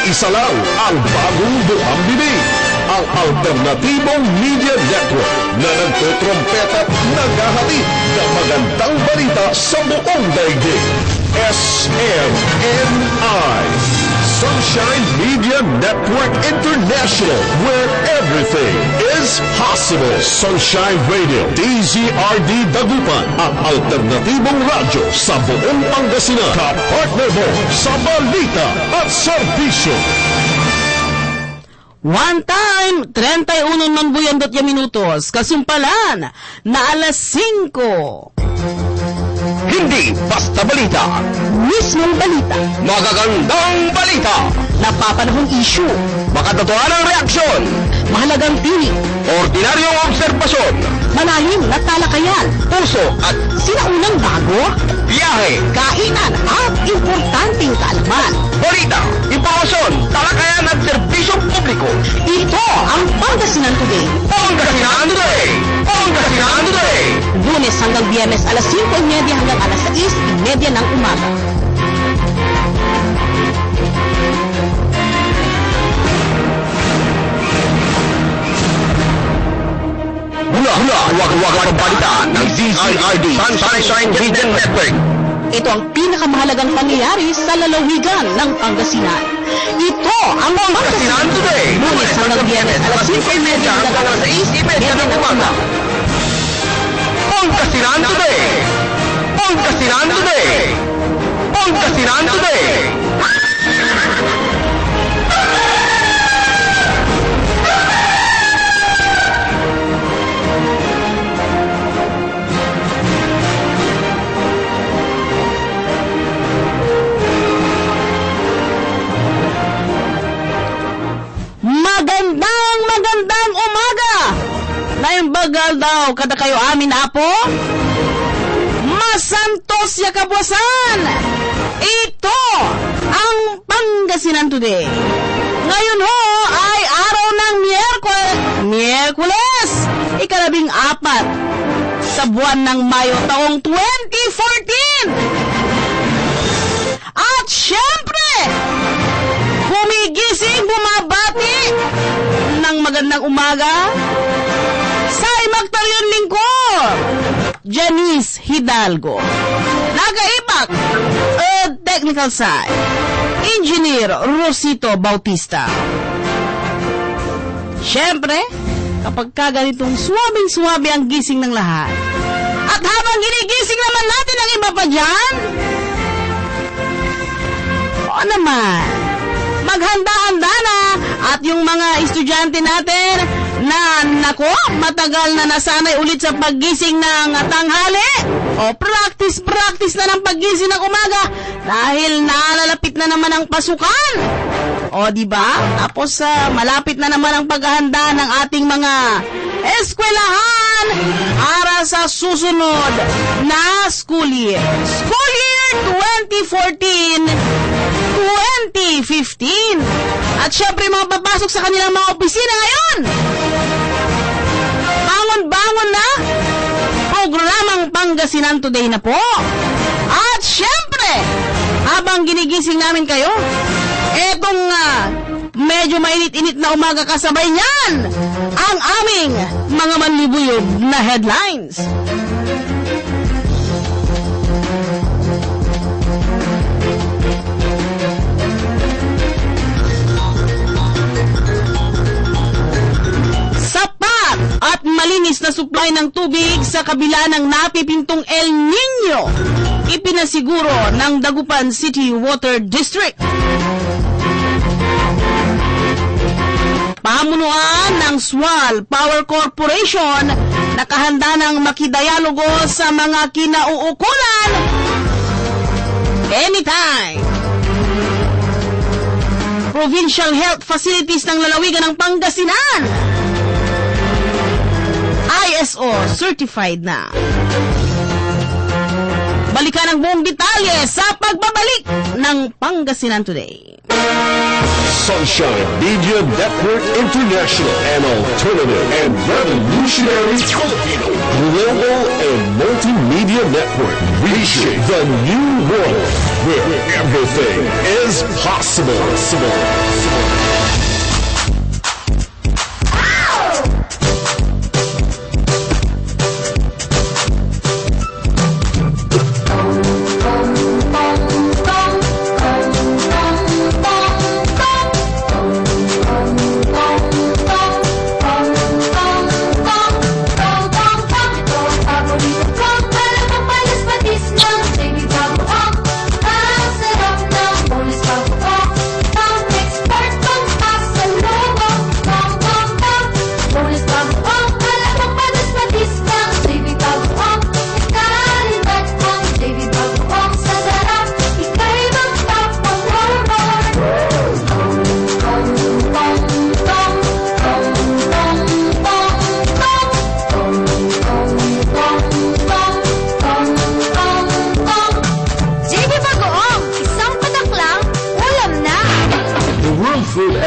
Iisa lang ang bagong bukambini, ang Alternatibong Media Network na nagtutrompeta at naghahatid ng magandang balita sa buong daigdig. SMNI, Sunshine Media Network International, where everything is possible. Sunshine Radio, DZRD Dagupan, ang alternatibong radyo sa buong Pangasinan. Kapartner mo sa balita at serbisyo. One time, 31 manbuyandot ya minutos, kasumpalan na alas 5. Hindi basta balita, Mismong balita, magagandang balita, napapanahong issue, makatotohanang reaksyon, mahalagang tinig, ordinaryong obserbasyon, malalim na talakayan, puso at sinaunang bago, biyahe, kainan at importanteng kaalaman. balita, impormasyon, talakayan at serbisyong publiko. Ito ang Pangasinan Today. Pangasinan Today! Pangasinan Today! Lunes hanggang Biyernes alas 5:30 hanggang alas 6:30 ng umaga. Mula, wag balita ng DZRD Sunshine Region Network. Ito ang pinakamahalagang pangyayari sa lalawigan ng Pangasinan. Ito ang Pangasinan Today! Lunes hanggang Biyernes alas 5:30 hanggang alas 6:30 ng umaga. Pangasinan Today! Pangasinan Today! Pangasinan Today! Magandang umaga! Naimbagal daw kada kayo amin apo? Masantos ya kabwasan! Ito ang Pangasinan Today. Ngayon ho ay araw ng Miyerkules, ika-14 sa buwan ng Mayo taong 2014. At syempre, gumigising, bumabati ng magandang umaga sa imagtaryong lingkod, Janice Hidalgo. Nagaibak, technical side, Engineer Rosito Bautista. Siyempre, kapag kaganitong suwabing-suwabe ang gising ng lahat, at habang ginigising naman natin ang iba pa dyan, o naman, maghanda-handa na at yung mga estudyante natin na nako, matagal na nasanay ulit sa paggising ng tanghali o practice na ng paggising ng umaga dahil nalalapit na naman ang pasukan. O di ba? Tapos malapit na naman ang paghahanda ng ating mga eskwelahan para sa susunod na school year. School year 2014-2015. At syempre mga papasok sa kanilang mga opisina ngayon. Bangon na. Programang Pangasinan Today na po. At syempre, habang ginigising namin kayo, etong medyo mainit-init na umaga kasabay niyan, ang aming mga manlibuyog na headlines. Sapat at malinis na supply ng tubig sa kabila ng napipintong El Nino, ipinasiguro ng Dagupan City Water District. Pamunuan ng SWAL Power Corporation, nakahanda ng makidayalogo sa mga kinauukulan anytime. Provincial Health Facilities ng lalawigan ng Pangasinan, ISO certified na. Balikan ang buong detalye sa pagbabalik ng Pangasinan Today. Sunshine Media Network International, an alternative and revolutionary Filipino global and multimedia network, reaching the new world where everything is possible.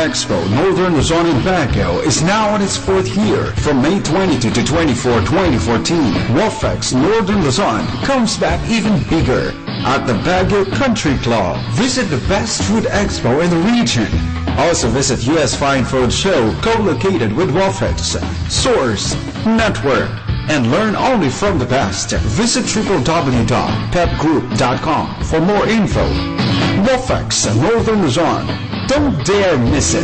Expo Northern Luzon in Baguio is now on its fourth year. From May 22 to 24, 2014, WOFEX Northern Luzon comes back even bigger at the Baguio Country Club. Visit the best food expo in the region. Also visit US Fine Food Show co-located with WOFEX, Source, Network, and learn only from the best. Visit www.pepgroup.com for more info. WOFEX Northern Luzon. Don't dare miss it.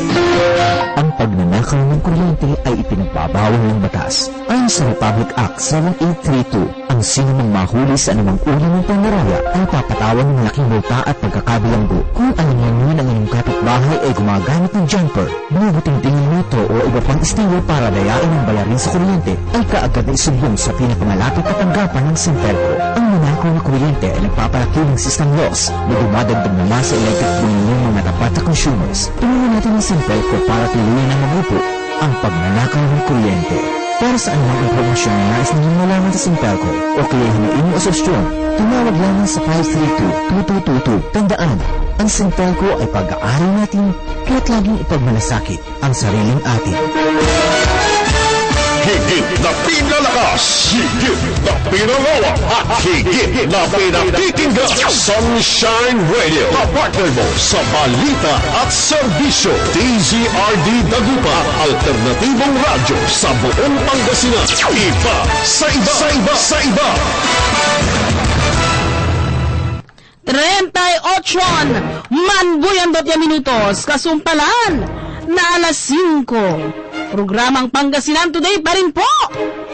Ang pagnanakaw ng kuryente ay ipinagbabawal ng batas. Ayon sa Republic Act 7832, ang sinumang mahuli sa anumang uri ng pandaraya ay papatawan ng malaking multa at pagkakabilanggo. Kung alinganin ang inyong kapitbahay ay gumagamit ng jumper, binubuting ng metro o iba pang estilo para dayain ng bayarin sa kuryente, ay kaagad na isumbong sa pinakamalapit na tanggapan ng Sintelco. Ang nanakaw na kuryente ay nagpapalaki ng system loss na dumadagdag naman sa electric bill ng mga dapat na consumers. Tumulong natin ang Sintelco para tuluyan na mabupo ang pagnanakaw ng kuryente. Para sa anumang impormasyon na nais ninyong malaman sa Sintelco o kaya hiniin mo asosyon, tumawag lamang sa 532-2222. Tandaan, ang Sintelco ay pag-aaral natin kaya't laging ipagmalasakit ang sariling atin. Higit na pinalakas, higit na pinalawak, at higit na pinakikinggan. Sunshine Radio, kapartner mo sa balita at serbisyo. DZRD Dagupan, alternatibong radyo sa buong Pangasinan. Iba sa iba, sa iba, sa iba. 38 manbuyan 20 minutos, kasumpalan na alas 5. Programang Pangasinan Today pa rin po,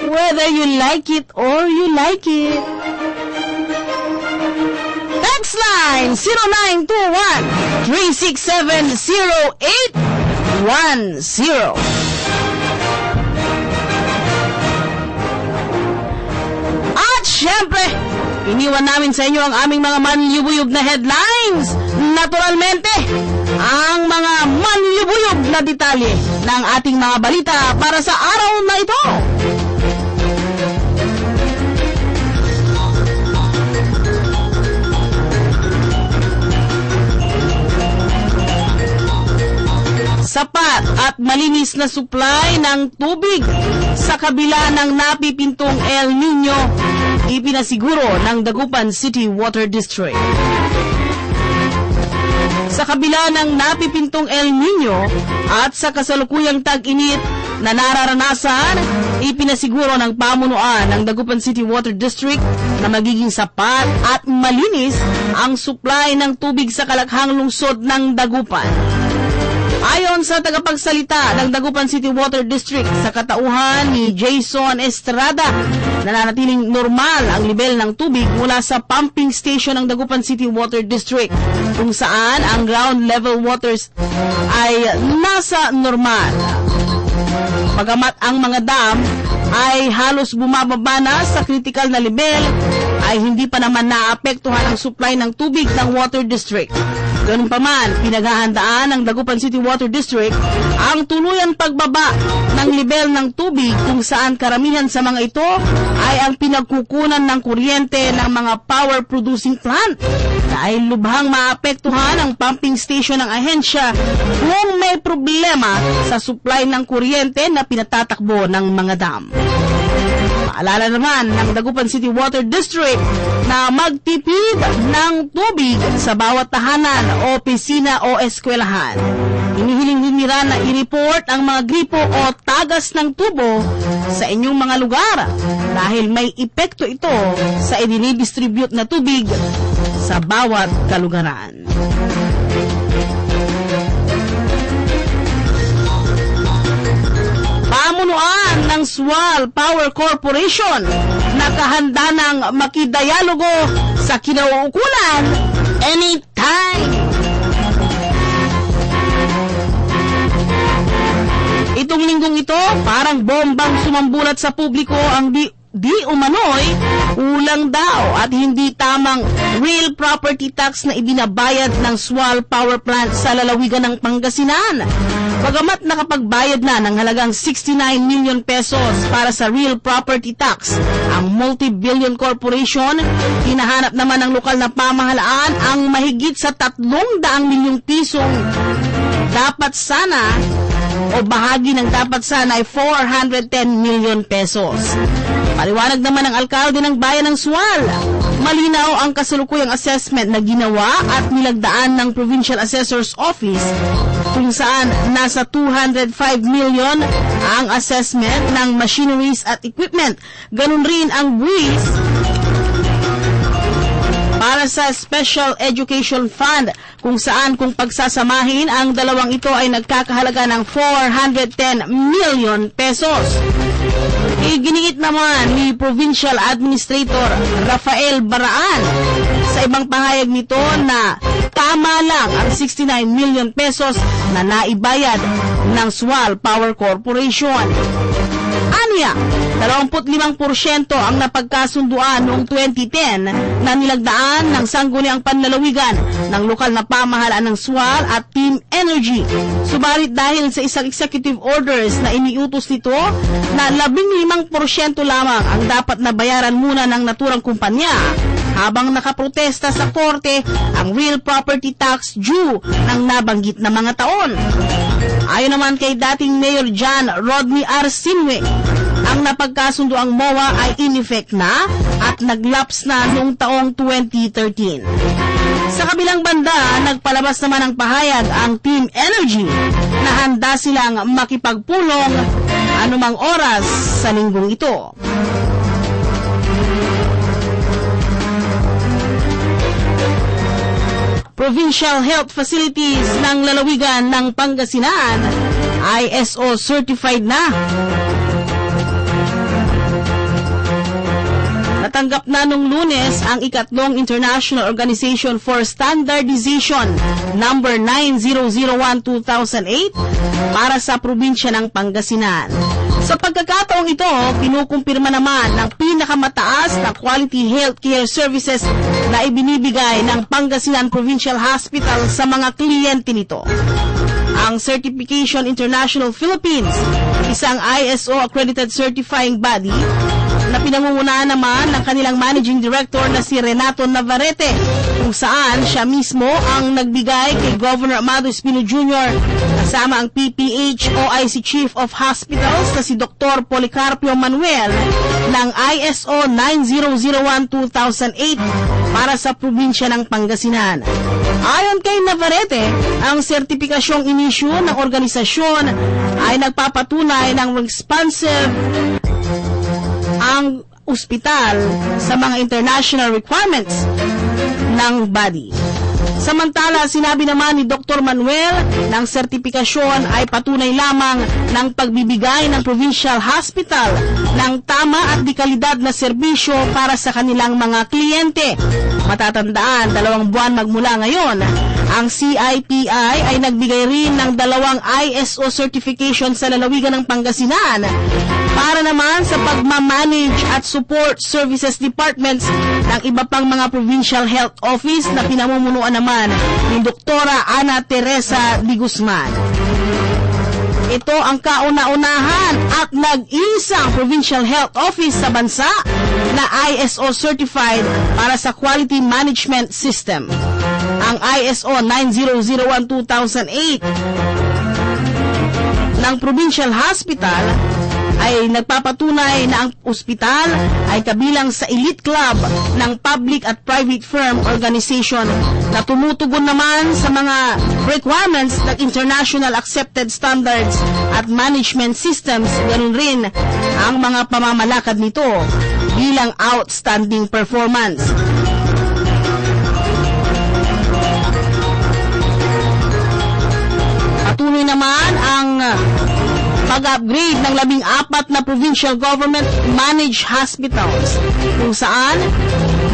whether you like it or you like it. Text line 0921-367-0810. At syempre, iniwan namin sa inyo ang aming mga manlubuyog na headlines. Naturalmente, ang mga manlubuyog na detalye ng ating mga balita para sa araw na ito. Sapat at malinis na supply ng tubig sa kabila ng napipintong El Nino, ipinasiguro ng Dagupan City Water District. Sa kabila ng napipintong El Nino at sa kasalukuyang tag-init na nararanasan, ipinasiguro ng pamunuan ng Dagupan City Water District na magiging sapat at malinis ang supply ng tubig sa kalakhang lungsod ng Dagupan. Ayon sa tagapagsalita ng Dagupan City Water District sa katauhan ni Jason Estrada, nananatiling normal ang level ng tubig mula sa pumping station ng Dagupan City Water District, kung saan ang ground level waters ay nasa normal. Bagamat ang mga dam ay halos bumababa na sa critical na level, ay hindi pa naman naapektuhan ang supply ng tubig ng Water District. Ganun pa man, pinaghahandaan ng Dagupan City Water District ang tuluyang pagbaba ng level ng tubig, kung saan karamihan sa mga ito ay ang pinagkukunan ng kuryente ng mga power producing plant. dahil lubhang maapektuhan ang pumping station ng ahensya kung may problema sa supply ng kuryente na pinatatakbo ng mga dam. Paalala naman ng Dagupan City Water District na magtipid ng tubig sa bawat tahanan, opisina o eskwelahan. Hinihiling din nila na i-report ang mga gripo o tagas ng tubo sa inyong mga lugar dahil may epekto ito sa idinidistribute na tubig sa bawat kalugaran. Pamunuan ng SWAL Power Corporation nakahanda ng makidayalogo sa kinauukulan anytime. Itong linggong ito, parang bombang sumambulat sa publiko ang di umano'y ulang daw at hindi tamang real property tax na ibinabayad ng SWAL Power Plant sa lalawigan ng Pangasinan. Bagamat nakapagbayad na ng halagang 69 million pesos para sa real property tax, ang multi-billion corporation, hinahanap naman ng lokal na pamahalaan ang mahigit sa 300 milyong pisong dapat sana o bahagi ng dapat sana ay 410 million pesos. Paliwanag naman ng alkalde ng bayan ng SWAL, malinaw ang kasalukuyang assessment na ginawa at nilagdaan ng Provincial Assessor's Office kung saan nasa 205 million ang assessment ng machineries at equipment. Ganun rin ang buwis para sa Special Education Fund kung saan kung pagsasamahin ang dalawang ito ay nagkakahalaga ng 410 million pesos. Iginiit naman ni Provincial Administrator Rafael Baraan sa ibang pahayag nito na tama lang ang 69 million pesos na naibayad ng SWAL Power Corporation. Aniya, 25% ang napagkasunduan noong 2010 na nilagdaan ng sangguniang panlalawigan ng lokal na pamahalaan ng SWAL at Team Energy. Subalit dahil sa isang executive orders na iniutos nito na 15% lamang ang dapat na bayaran muna ng naturang kumpanya, habang nakaprotesta sa korte ang real property tax due ng nabanggit na mga taon. Ayon naman kay dating Mayor John Rodney Arsinwe, ang napagkasundo ang MOA ay in effect na at naglaps na noong taong 2013. Sa kabilang banda, nagpalabas naman ng pahayag ang Team Energy na handa silang makipagpulong anumang oras sa linggong ito. Provincial Health Facilities ng lalawigan ng Pangasinan ISO certified na. Natanggap na nung Lunes ang ikatlong International Organization for Standardization number 9001-2008 para sa probinsya ng Pangasinan. Sa pagkakataong ito, kinukumpirma naman ng pinakamataas na quality healthcare services na ibinibigay ng Pangasinan Provincial Hospital sa mga kliyente nito. Ang Certification International Philippines, isang ISO accredited certifying body na pinangungunahan naman ng kanilang managing director na si Renato Navarrete, kung saan siya mismo ang nagbigay kay Governor Amado Espino Jr. kasama ang PPH OIC Chief of Hospitals na si Dr. Policarpio Manuel ng ISO 9001-2008 para sa probinsya ng Pangasinan. Ayon kay Navarrete, ang sertipikasyong inisyu ng organisasyon ay nagpapatunay ng responsive ang ospital sa mga international requirements ng body. Samantala, sinabi naman ni Dr. Manuel na ang sertipikasyon ay patunay lamang ng pagbibigay ng provincial hospital ng tama at dekalidad na serbisyo para sa kanilang mga kliyente. Matatandaan, 2 buwan magmula ngayon, ang CIPI ay nagbigay rin ng 2 ISO certification sa lalawigan ng Pangasinan para naman sa pagmamanage at support services departments ng iba pang mga provincial health office na pinamumunuan naman ni Doktora Ana Teresa Di Guzman. Ito ang kauna-unahan at nag-iisang provincial health office sa bansa na ISO certified para sa quality management system. ang ISO 9001-2008 ng Provincial Hospital ay nagpapatunay na ang ospital ay kabilang sa elite club ng public at private firm organization na tumutugon naman sa mga requirements ng international accepted standards at management systems, ganun rin ang mga pamamalakad nito bilang outstanding performance. Patuloy naman ang pag-upgrade ng 14 na provincial government managed hospitals kung saan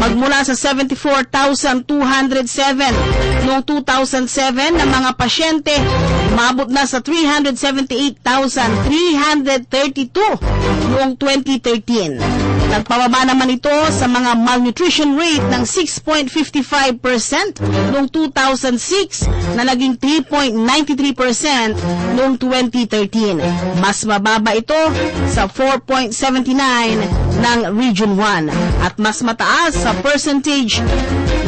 magmula sa 74,207 noong 2007 na mga pasyente umabot na sa 378,332 noong 2013. Nagpababa naman ito sa mga malnutrition rate ng 6.55% noong 2006 na naging 3.93% noong 2013. Mas mababa ito sa 4.79 ng Region 1 at mas mataas sa percentage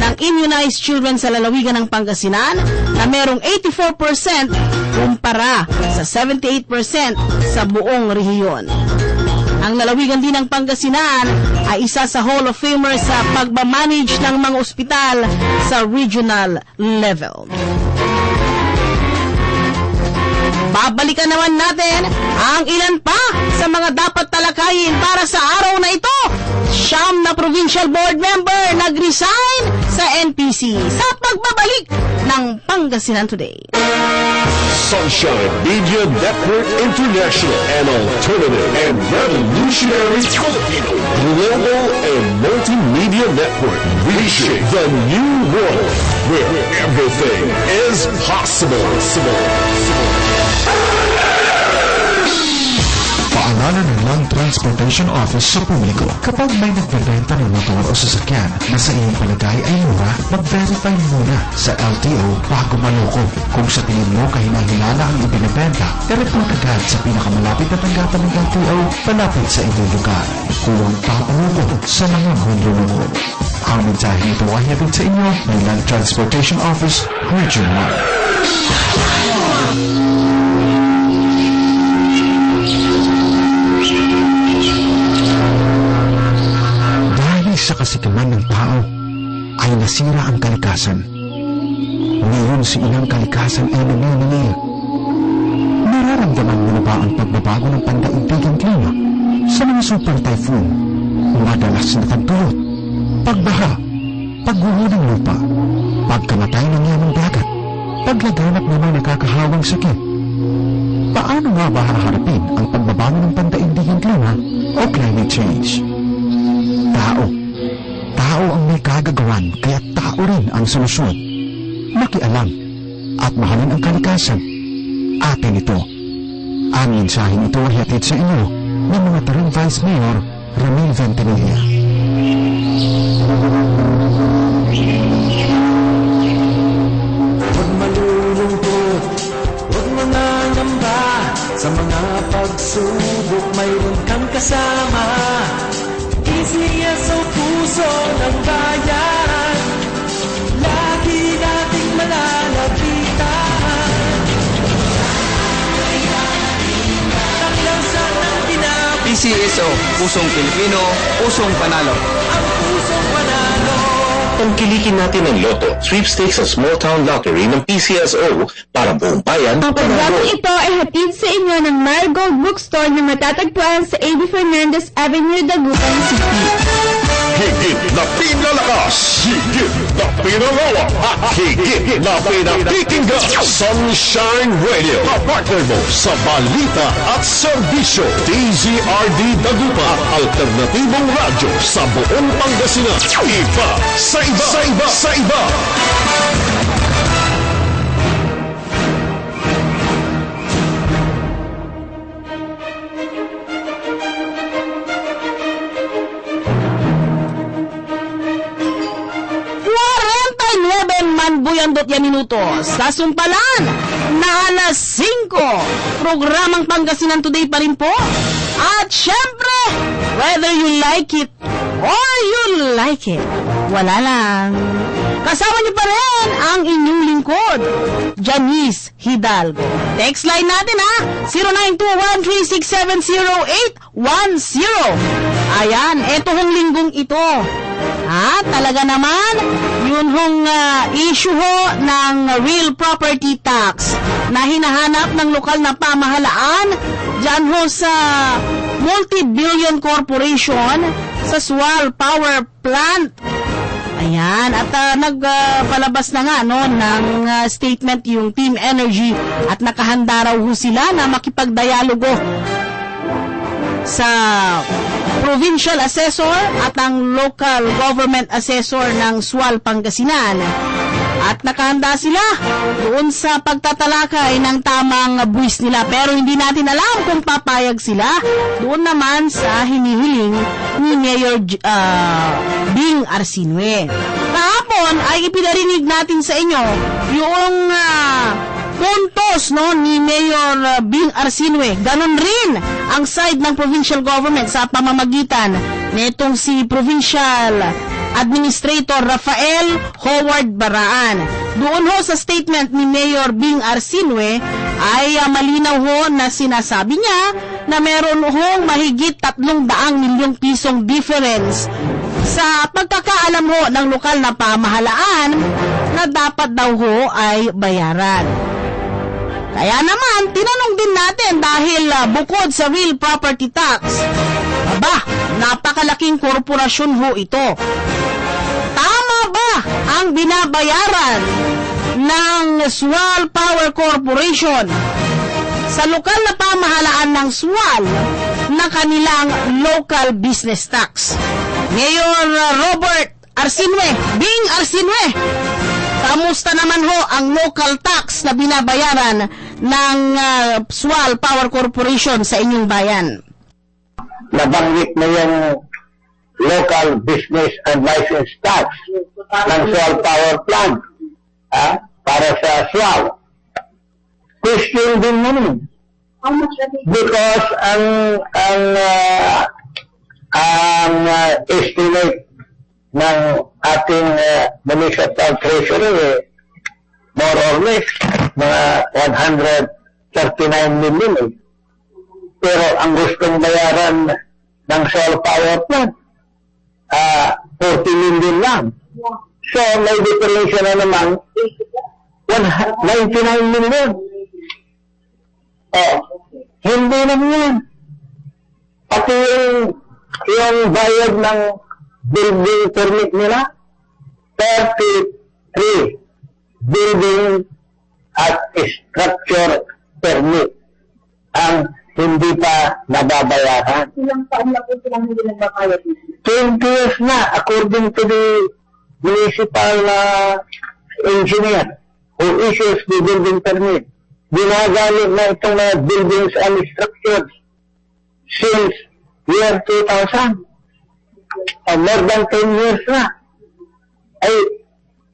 ng immunized children sa lalawigan ng Pangasinan na merong 84% kumpara sa 78% sa buong rehiyon. Ang lalawigan din ng Pangasinan ay isa sa Hall of Famer sa pagmamanage ng mga ospital sa regional level. Babalikan naman natin ang ilan pa sa mga dapat talakayin para sa araw na ito. Siyam na provincial board member nag-resign sa NPC sa pagbabalik ng Pangasinan Today. Sunshine Media Network International, an alternative and revolutionary Filipino global and multimedia network, reaching the new world where everything is possible. Paalala ng Land Transportation Office sa publiko. Kapag may nagbebenta ng motor o sasakyan na sa iyong palagay ay mura, mag-verify muna sa LTO bago maloko. Kung sa tingin mo kahinahinala ang ibinibenta, i-report agad sa pinakamalapit na tanggapan ng LTO palapit sa inyong lugar. Huwag papaloko sa mga manluloko. Ang mensahe nito ay hatid sa inyo ng Land Transportation Office, Region 1. Sa kasikaman ng tao ay nasira ang kalikasan. Ngayon si ilang kalikasan ay naniningil. Nararamdaman mo na ba ang pagbabago ng pandaigdigang klima sa mga super typhoon, madalas na tagtulot, pagbaha, pagguho ng lupa, pagkamatay ng yamang dagat, paglaganap ng mga nakakahawang sakit? Paano nga ba haharapin ang pagbabago ng pandaigdigang klima o climate change? Tao ang may kagagawan, kaya tao rin ang solusyon. Makialam at mahalin ang kalikasan. Atin ito. Ang mensaheng ito ay hatid sa inyo ng mga Tarang Vice Mayor Ramil Ventimiglia. Huwag malulungkot, huwag mangangamba. Sa mga pagsubok mayroon kang kasama. Isiya sa puso ng bayan, lagi nating malalapitan. Taklansan ng tinapos PCSO, Pusong Pilipino, Pusong Panalo. ang pusong panalo. Tangkilikin natin ang Lotto, Sweepstakes at Small Town Lottery ng PCSO para buong bayan. Ang programang ito ay hatid sa inyo ng Marigold Bookstore na matatagpuan sa A.D. Fernandez Avenue, Dagupan City. Higit na pinalakas, higit na pinalawak, higit na pinakikinggan. Sunshine Radio, partner mo sa balita at serbisyo. DZRD Dagupan, ang alternatibong radyo sa buong Pangasinan. Iba sa iba, sa iba, sa iba. Manbuyandot yan minutos sa sumpalan na alas 5. Programang Pangasinan Today pa rin po. At syempre, whether you like it or you like it, wala lang. Kasama niyo pa rin ang inyong lingkod, Janice Hidalgo. Text line natin ha, 0921-3670810. Ayan, eto hong linggong ito. Ha, talaga naman, yun hong issue ho ng real property tax na hinahanap ng lokal na pamahalaan dyan ho sa multi-billion corporation sa Sual Power Plant. Ayan, at nagpalabas na nga no, ng statement yung Team Energy at nakahanda raw ho sila na makipagdialogo sa provincial assessor at ang local government assessor ng Sual, Pangasinan. At nakahanda sila doon sa pagtatalakay ng tamang buwis nila. Pero hindi natin alam kung papayag sila doon naman sa hinihiling ni Mayor Bing Arsinue. Kahapon ay ipinarinig natin sa inyo yung puntos no, ni Mayor Bing Arsinue. Ganon rin ang side ng provincial government sa pamamagitan nitong si Provincial Administrator Rafael Howard Baraan. Doon ho sa statement ni Mayor Bing Arsinue ay malinaw ho na sinasabi niya na meron hong mahigit 300 milyong pisong difference sa pagkakaalam ho ng lokal na pamahalaan na dapat daw ho ay bayaran. Kaya naman, tinanong din natin dahil bukod sa real property tax, napakalaking korporasyon ho ito. Tama ba ang binabayaran ng Sual Power Corporation sa lokal na pamahalaan ng Sual na kanilang local business tax? Mayor Robert Arsinue, Bing Arsinue, kamusta naman ho ang local tax na binabayaran ng Sual Power Corporation sa inyong bayan? Nabanggit mo yung local business and license tax ng Sual Power Plant para sa Sual. Question din naman. Because ang estimate ng ating municipal treasury more or less mga 139 million. Pero ang gustong bayaran ng Sual Power Plant 40 million lang. So may difference na naman 99 million. Hindi naman yan. Pati yung bayad ng building permit nila, 33 building at structure permit ang hindi pa nababayaran. Ilang taon na po silang hindi nagbabayad? 20 years na, according to the municipal engineer who issues the building permit. Ginagamit na itong mga buildings and structures since year 2000. More than 10 years na. Ay,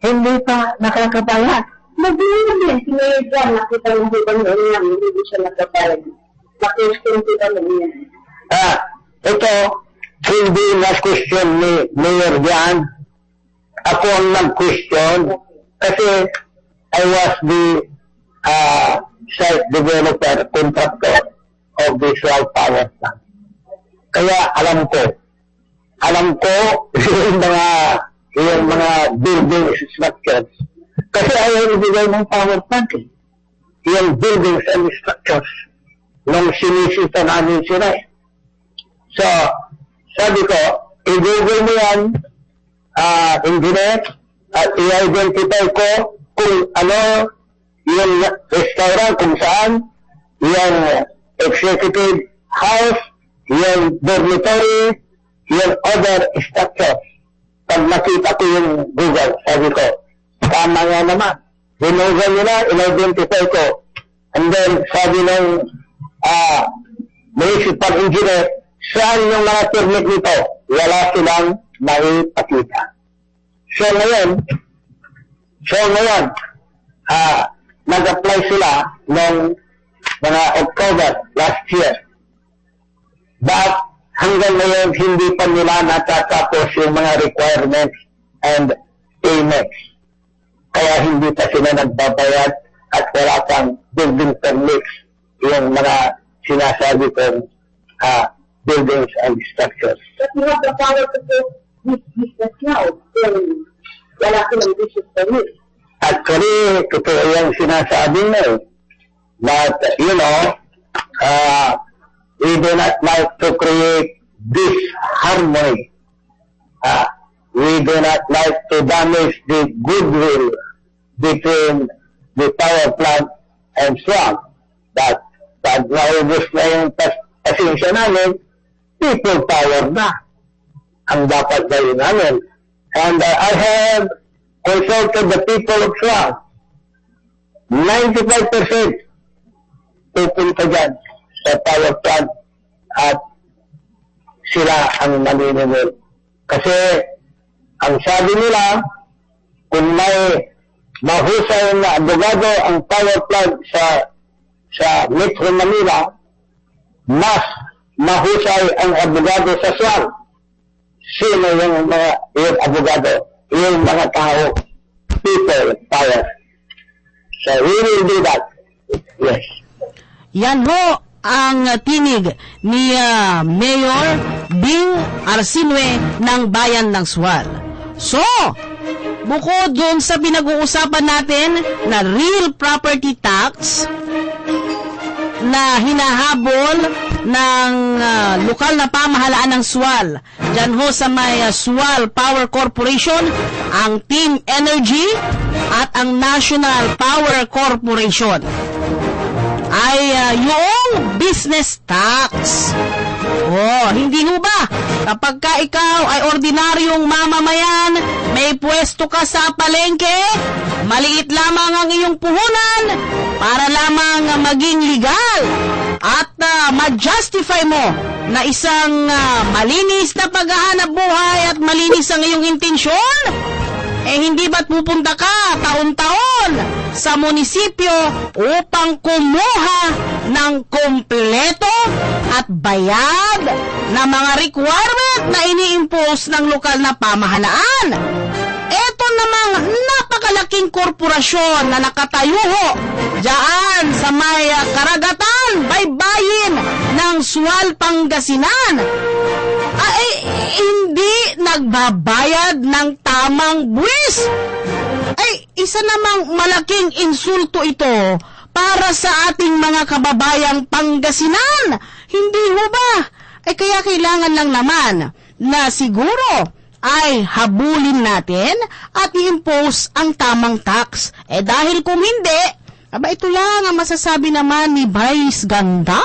hindi pa nakakabayad. Mag-iwan din, si Mayor John, nakita yung hibang niya, hindi siya nakabayad. Na-question ko ba niya? Ito, hindi na-question ni Mayor John. Ako ang nag-question kasi I was the site developer contractor of the Sual Power Plant. Kaya alam ko yung mga building structures. Kasi ayaw ibigay ng power plant yung buildings and structures nung sinisita namin sila. So, sabi ko, i-google mo yan, engineer, at i-identify ko kung ano yung restaurant, kung saan, yung executive house, yung dormitory, yung other structures. Pag nakita ko yung Google, sabi ko, tama nga naman. Binugol nila, in-identify ko. And then, sabi ng municipal engineer, saan yung mga permit nito? Wala silang maipakita. So ngayon, nag-apply sila noong mga October last year. But hanggang ngayon, hindi pa nila natatapos yung mga requirements and payments. kaya hindi pa sila nagbabayad at wala pang building permits yung mga sinasabi kong buildings and structures. But you have the power to do this business now. Then, wala silang business permit. Actually, totoo yung sinasabi mo eh. But, you know, we do not like to create disharmony. We do not like to damage the goodwill between the power plant and Swamp. But, pag naubos na yung pasensya namin, people power na ang dapat gawin namin. And I have consulted the people of Swamp. 95% pupunta dyan sa power plant at sila ang maninunod. Kasi ang sabi nila, kung may mahusay na abogado ang power plant sa Metro Manila, mas mahusay ang abogado sa Swamp. Sino yung abogado? Yung mga tao, people, power. So we will do that. Yes. Yan ho ang tinig ni Mayor Bing Arsinue ng Bayan ng Sual. So, bukod doon sa pinag-uusapan natin na real property tax na hinahabol ng lokal na pamahalaan ng Sual, dyan ho sa may Sual Power Corporation, ang Team Energy at ang National Power Corporation, ay yung business tax. Oh, hindi ho ba? Kapag ka ikaw ay ordinaryong mamamayan, may pwesto ka sa palengke, maliit lamang ang iyong puhunan para lamang maging legal at ma-justify mo na isang malinis na paghahanap buhay at malinis ang iyong intensyon, eh hindi ba't pupunta ka taon-taon sa munisipyo upang kumuha ng kompleto at bayad na mga requirement na ini-impose ng lokal na pamahalaan? Ito namang napakalaking korporasyon na nakatayo ho dyan sa may karagatan, baybayin ng Sual, Pangasinan, ay hindi nagbabayad ng tamang buwis. Ay, isa namang malaking insulto ito para sa ating mga kababayang Pangasinan. Hindi ho ba? Ay kaya kailangan lang naman na siguro ay habulin natin at i-impose ang tamang tax. Eh dahil kung hindi, aba ito lang ang masasabi naman ni Vice Ganda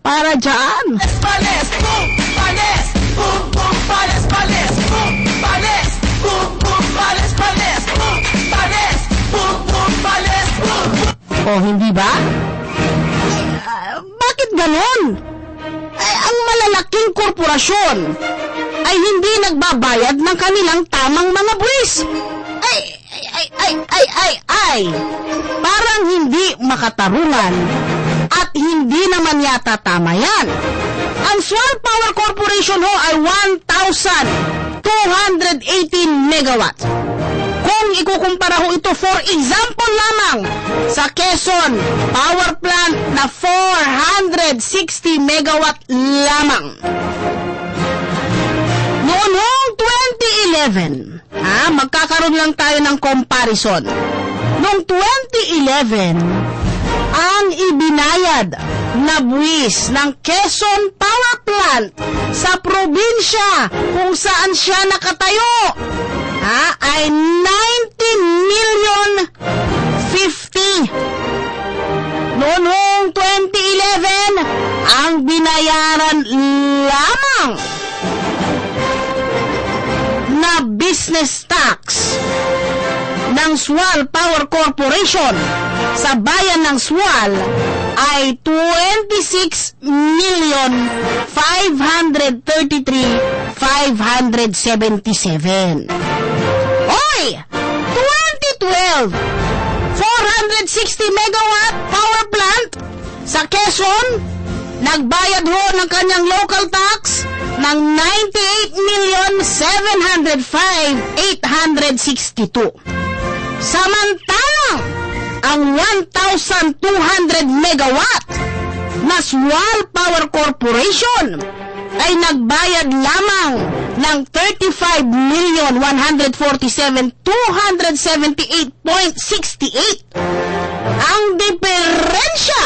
para dyan. Pales, boom, pales, boom, boom, pales, pales, boom, pales, boom, boom, pales, pales, boom, pales, boom, boom, pales, boom. O hindi ba? Bakit ganon? Ay, ang malalaking korporasyon ay hindi nagbabayad ng kanilang tamang mga buwis. Ay, parang hindi makatarungan at hindi naman yata tama yan. Ang Sual Power Corporation ho ay 1,218 megawatt. Kung ikukumpara ho ito for example lamang sa Quezon Power Plant na 460 megawatt lamang. Noon hong 2011, magkakaroon lang tayo ng comparison. Noong 2011, ang ibinayad na buwis ng Quezon Power Plant sa probinsya kung saan siya nakatayo ay 19,050,000. Noon hong 2011, ang binayaran lamang na business tax ng Sual Power Corporation sa bayan ng Sual ay 26,533,577. Oy! 2012, 460 megawatt power plant sa Quezon, nagbayad ho ng kanyang local tax ng 98,705,862. Samantalang ang 1,200 megawatt na Swal Power Corporation ay nagbayad lamang ng 35,147,278.68. Ang diferensya,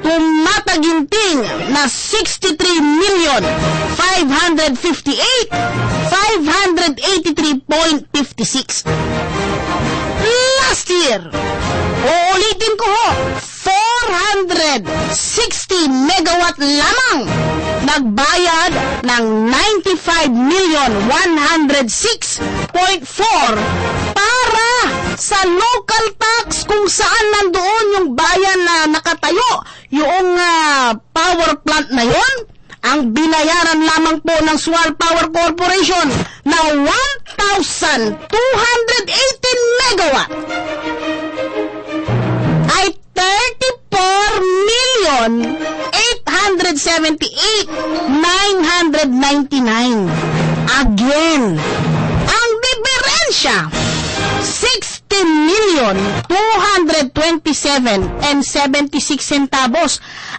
tumataginting na 63,558,583.56. Last year, uulitin ko ho, 460 megawatt lamang nagbayad ng 95,106.4 para sa local tax kung saan nandoon yung bayan na nakatayo, yung power plant na yon. Ang binayaran lamang po ng Swal Power Corporation na 1,218 megawatt ay 34,878,999. Again, ang diferensya, 60,227.76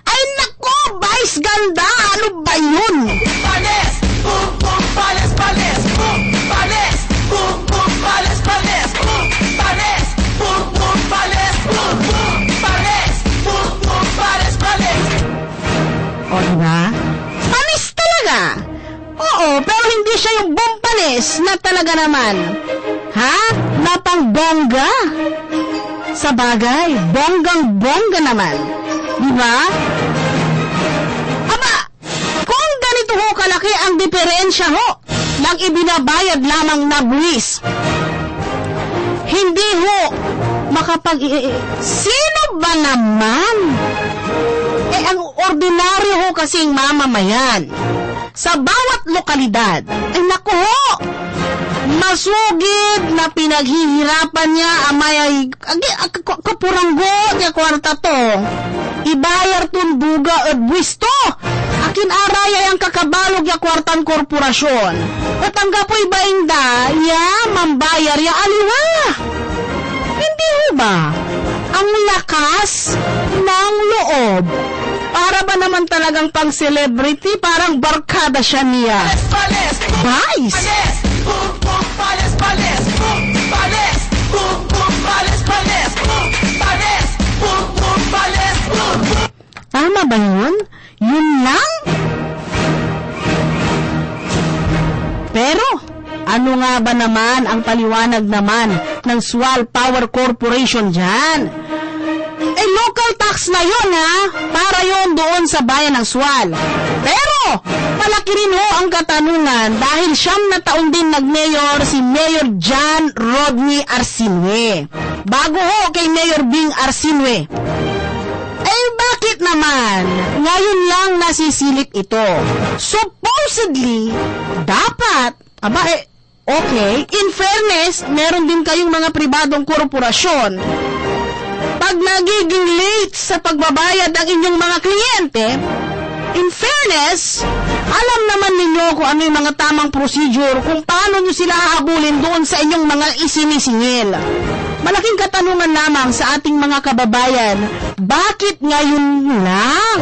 ay nako, Vice Ganda, ano ba yun? Pales! Boom, boom, pales, pales! Boom, pales! Boom, boom, pales, pales! Boom, pales! Boom, boom, pales! Boom, boom, pales! Boom, boom, pales, pales! O diba? Panis talaga! Oo, pero hindi siya yung bumpanis na talaga naman. Ha? Na pang bongga? Sa bagay, bonggang-bongga naman. Diba? Aba, kung ganito ho kalaki ang diferensya ho ng ibinabayad lamang na buwis, hindi ho sino ba naman? Ang ordinaryo ho kasing mamamayan sa bawat lokalidad, ay naku ho, masugid na pinaghihirapan niya amay kapuranggo niya kwarta to. Ibayar tun buga at buwisto. Akin araya ang kakabalog ya kwartan korporasyon. At ang kapoy baingda, ya mambayar ya aliwa. Hindi ho ba? Ang lakas ng loob. Para ba naman talagang pang celebrity? Parang barkada siya niya. Pales! Vice! Pales! Boom, boom, pales, pales! Boom, pales! Boom, boom, pales, pales! Boom, pales! Boom, boom, pales! Boom, boom! Tama ba yun? Yun lang? Pero, ano nga ba naman ang paliwanag naman ng Swal Power Corporation dyan? Local tax na yun ha, para yun doon sa bayan ng Swal. Pero, malaki rin ho ang katanungan dahil 9 na taon din nag-mayor si Mayor John Rodney Arsinue. Bago ho kay Mayor Bing Arsinue. Bakit naman ngayon lang nasisilip ito? Supposedly, dapat, okay, in fairness, meron din kayong mga pribadong korporasyon. Pag nagiging late sa pagbabayad ng inyong mga kliyente, in fairness, alam naman ninyo kung ano yung mga tamang procedure, kung paano nyo sila hahabulin doon sa inyong mga isinisingil. Malaking katanungan lamang sa ating mga kababayan, bakit ngayon lang?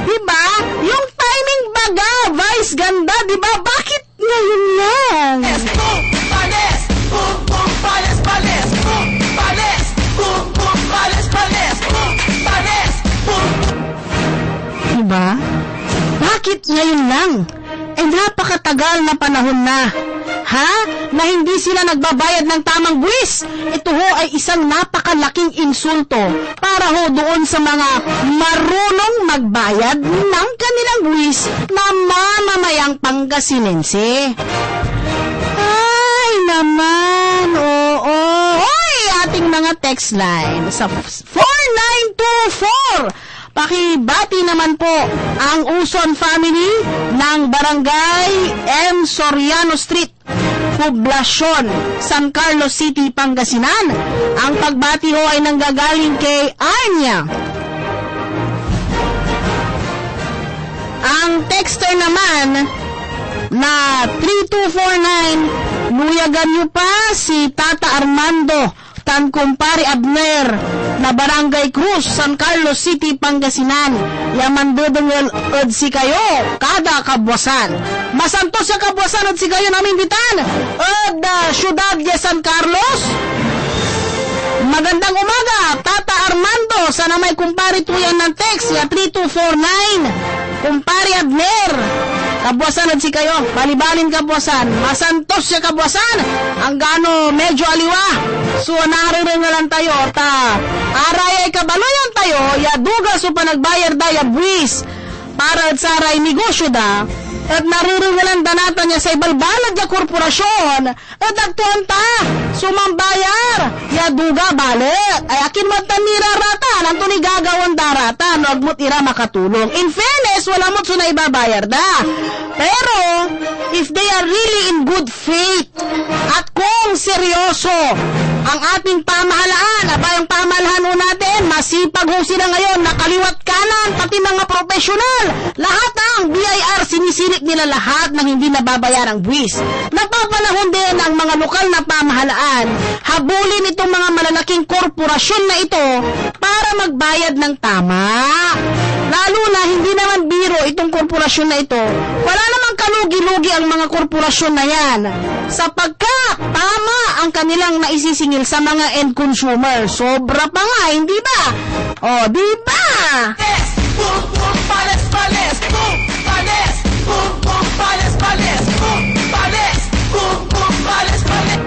Diba? Yung timing baga, Vice Ganda, diba? Bakit ngayon lang? Boom, pales! Boom, boom, pales, pales! Boom, pales! Boom, boom, pales, pales! Boom, pales! Boom! Diba? Bakit ngayon lang? Napakatagal na panahon na. Ha? Na hindi sila nagbabayad ng tamang buwis. Ito ho ay isang napakalaking insulto para ho doon sa mga marunong magbayad ng kanilang buwis na mamamayang Pangasinense. Ay naman, oo. Hoy, ating mga text line sa 4924. Pakibati naman po ang Uson family ng Barangay M. Soriano Street, Poblacion, San Carlos City, Pangasinan. Ang pagbati ho ay nanggagaling kay Anya. Ang texter naman na 3249 luyagan niyo pa si Tata Armando tan kumpare Abner na Barangay Cruz, San Carlos City, Pangasinan. Yaman dudungel od si kayo kada kabwasan. Masantos sa kabwasan od si kayo namin bitan. Od syudad de San Carlos. Magandang umaga, Tata Armando. Sana may kumpare tuyan ng text ya 3249. Kumpare Abner. Kabwasan at si kayo, balibalin kabwasan, masantos siya kabwasan, ang gano medyo aliwa, so naririn na lang tayo, aray ay kabaloyan tayo, ya duga so pa nagbayar da ya buwis, para at saray negosyo da, at nariringalan danata niya sa ibalbalad ya korporasyon, at agtuan ta, sumambayar, ya duga balik, ay akin matanira rata, nanto ni gagawan darata, no agmut ira makatulong. In fairness, wala mo so na ibabayar da. Pero, if they are really in good faith, at kung seryoso, ang ating pamahalaan, abayang pamahalaan ho natin, masipag ho sila ngayon, nakaliwat kanan, pati mga profesional, lahat ng BIR, sinisilip nila lahat ng hindi nababayarang buwis. Napapanahon din ang mga lokal na pamahalaan, habulin itong mga malalaking korporasyon na ito para magbayad ng tama. Lalo na hindi naman biro itong korporasyon na ito, wala namang kalugi-lugi ang mga korporasyon na yan, sapagkat tama ang kanilang naisisingil sa mga end consumer. Sobra pa nga, hindi ba? O, di ba? Boom, boom, pales, pales, boom, pales, boom, boom, pales, pales, boom, pales, boom, boom, pales, pales.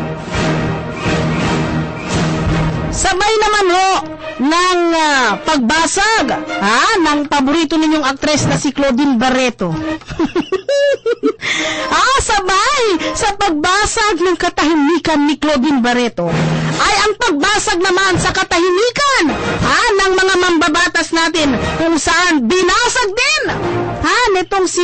Sabay naman ho ng pagbasag ng paborito ninyong aktres na si Claudine Barreto. Sabay sa pagbasag ng katahimikan ni Claudine Barreto ay ang pagbasag naman sa katahimikan ng mga mambabatas natin kung saan binasag din nitong si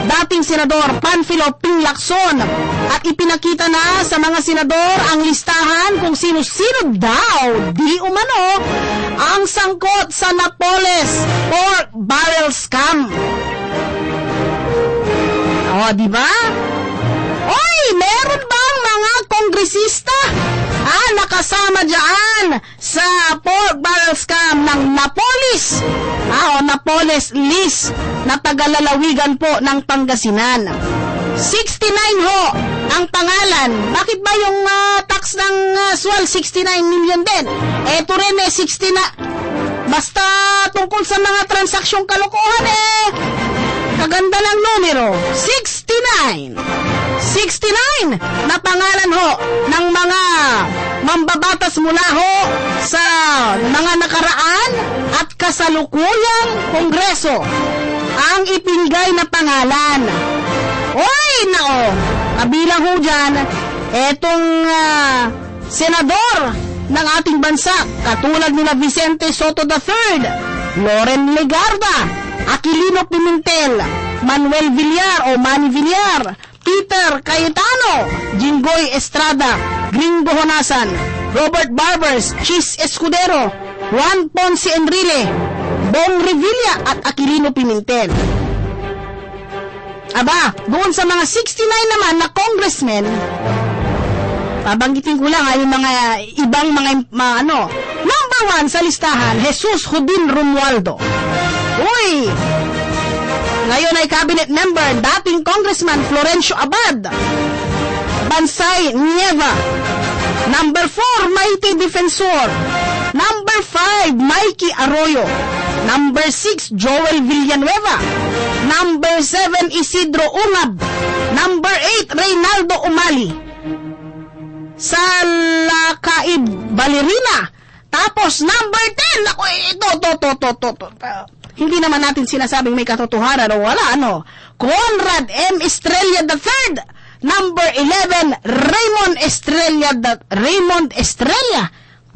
dating senador Panfilo Ping Lacson at ipinakita na sa mga senador ang listahan kung sino-sino daw di umano ang sangkot sa Napoles pork barrel scam. O, di ba? Oy, meron bang mga kongresista nakasama dyan sa pork barrel scam ng Napoles? O Napoles list na tagalalawigan po ng Pangasinan. 69 ho ang pangalan. Bakit ba yung tax ng swal 69 million din? Eto rin 60 na. Basta tungkol sa mga transaksyong kalokohan kaganda ng numero, 69 na pangalan ho ng mga mambabatas mula ho sa mga nakaraan at kasalukuyang kongreso ang ipinigay na pangalan. Oy, nao, kabilang ho dyan, etong senador ng ating bansa, katulad nila Vicente Soto III, Loren Legarda, Aquilino Pimentel, Manuel Villar o Manny Villar, Peter Cayetano, Jinggoy Estrada, Gringo Honasan, Robert Barbers, Chis Escudero, Juan Ponce Enrile, Bong Revilla at Aquilino Pimentel. Aba, doon sa mga 69 naman na congressmen, pabanggitin ko lang yung mga ibang mga number 1 sa listahan, Jesus Judin Romualdo. Uy! Ngayon ay cabinet member, dating congressman Florencio Abad. Bansay Nieva. Number 4, Mighty Defensor. Number 5, Mikey Arroyo. Number 6, Joel Villanueva. Number 7, Isidro Ungab. Number 8, Reynaldo Umali. Salakaib Balerina. Tapos number 10, ako ito. Hindi naman natin sinasabing may katotohanan o wala, Conrad M. Estrella III. Number 11, Raymond Estrella.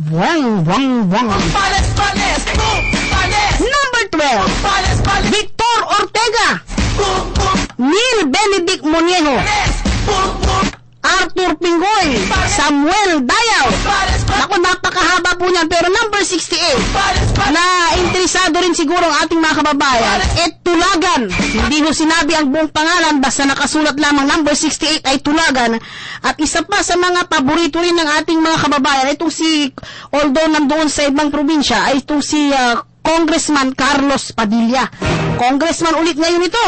Wang. Pales, pales, boom, pales. Number 12, Pales, pales. Victor Ortega. Boom, boom, Neil Benedict Moniejo. pales. Boom, boom, Arthur Pingoy. Samuel Dayaw. pales, pales. Naku, napakahaba po po niyan. Pero number 68, na interesado rin siguro ang ating mga kababayan, Tulagan. Hindi ho sinabi ang buong pangalan, basta nakasulat lamang number 68 ay Tulagan. At isa pa sa mga paborito rin ng ating mga kababayan, itong si, although nandoon sa ibang probinsya, ay itong si Congressman Carlos Padilla. Congressman ulit ngayon ito.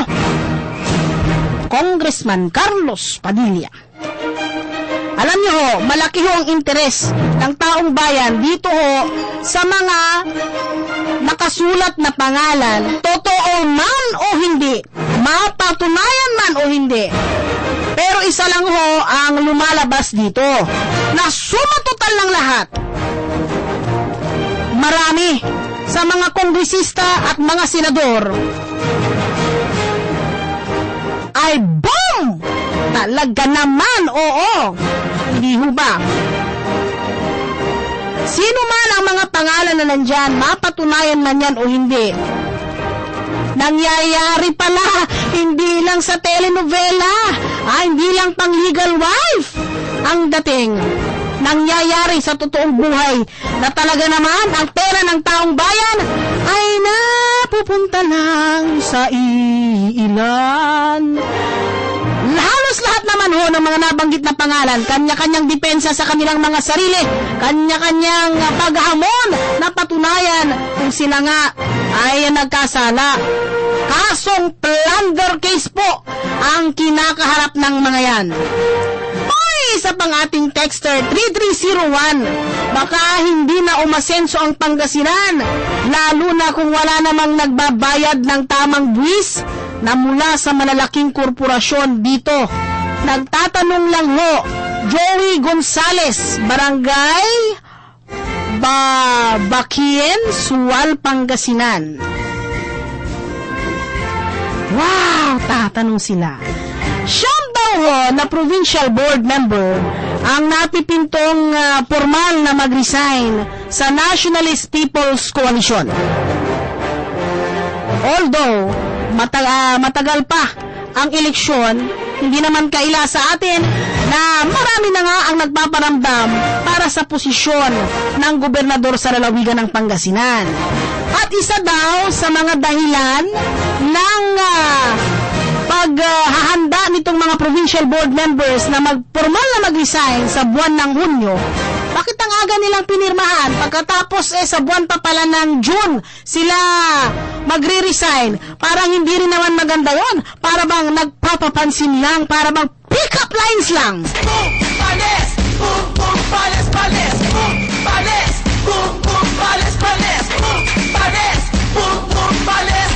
Congressman Carlos Padilla. Alam niyo ho, malaki ho ang interes ng taong bayan dito ho sa mga nakasulat na pangalan, totoo man o hindi, mapatunayan man o hindi. Pero isa lang ho ang lumalabas dito, na suma total ng lahat, marami sa mga kongresista at mga senador ay boom! Talaga naman, oo. Hindi ho ba? Sino man ang mga pangalan na nandyan, mapatunayan man yan o hindi, nangyayari pala, hindi lang sa telenovela, hindi lang pang legal wife ang dating. Nangyayari sa totoong buhay na talaga naman ang pera ng taong bayan ay napupunta lang sa iilan. Halos lahat naman ho ng mga nabanggit na pangalan, kanya-kanyang depensa sa kanilang mga sarili, kanya-kanyang paghamon na patunayan kung sila nga ay nagkasala. Kasong plunder case po ang kinakaharap ng mga yan. Isa pang ating texter 3301, baka hindi na umasenso ang Pangasinan, lalo na kung wala namang nagbabayad ng tamang buwis na mula sa malalaking korporasyon dito. Nagtatanong lang ho, Joey Gonzales, Barangay Bakien, Sual, Pangasinan. Wow, tatanong sila. Siyang daw ho na provincial board member ang napipintong formal na mag-resign sa Nationalist People's Coalition. Although matagal pa ang eleksyon, hindi naman kaila sa atin na marami na nga ang nagpaparamdam para sa posisyon ng gobernador sa lalawigan ng Pangasinan. At isa daw sa mga dahilan ng paghahanda nitong mga provincial board members na formal na mag-resign sa buwan ng Hunyo, bakit ang aga nilang pinirmahan? Pagkatapos sa buwan pa pala ng June, sila magre-resign. Parang hindi rin naman maganda yon. Para bang nagpapapansin lang, para bang pick-up lines lang. Boom, pales! Boom, boom, pales, pales! Boom, pales! Boom, boom, pales, pales! Boom, pales! Boom, boom, pales!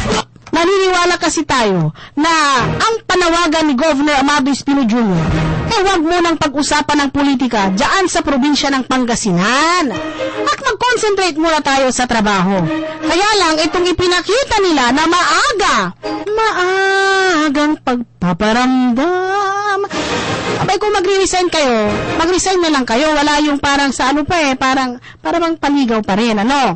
Naniniwala kasi tayo na ang panawagan ni Governor Amado Espino Jr., huwag munang pag-usapan ng politika dyan sa probinsya ng Pangasinan at mag-concentrate muna tayo sa trabaho. Kaya lang itong ipinakita nila na maagang pagpaparamdam. Abay, kung magre-resign kayo, mag-resign na lang kayo. Wala yung parang sa parang paligaw pa rin, ano?